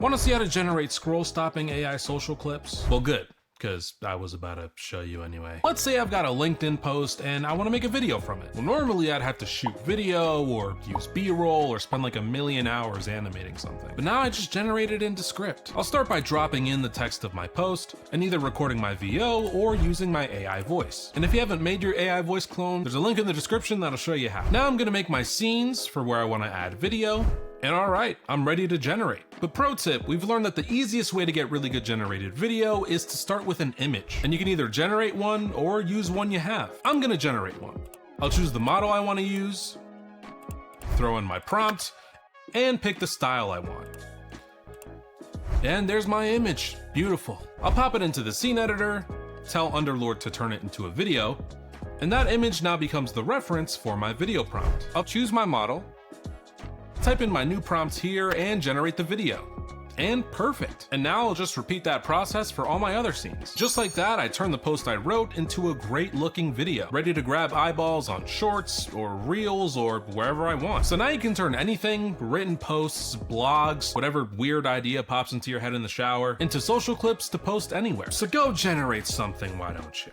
Want to see how to generate scroll-stopping AI social clips? Well, good, because I was about to show you anyway. Let's say I've got a LinkedIn post and I want to make a video from it. Well, normally I'd have to shoot video or use B-roll or spend like a million hours animating something. But now I just generate it in Descript. I'll start by dropping in the text of my post and either recording my VO or using my AI voice. And if you haven't made your AI voice clone, there's a link in the description that'll show you how. Now I'm gonna make my scenes for where I want to add video. And alright, I'm ready to generate. But pro tip, we've learned that the easiest way to get really good generated video is to start with an image. And you can either generate one or use one you have. I'm gonna generate one. I'll choose the model I want to use, throw in my prompt, and pick the style I want. And there's my image. Beautiful. I'll pop it into the scene editor, tell Underlord to turn it into a video, and that image now becomes the reference for my video prompt. I'll choose my model, type in my new prompts here, and generate the video. And perfect. And now I'll just repeat that process for all my other scenes. Just like that, I turn the post I wrote into a great looking video, ready to grab eyeballs on shorts or reels or wherever I want. So now you can turn anything, written posts, blogs, whatever weird idea pops into your head in the shower, into social clips to post anywhere. So go generate something, why don't you?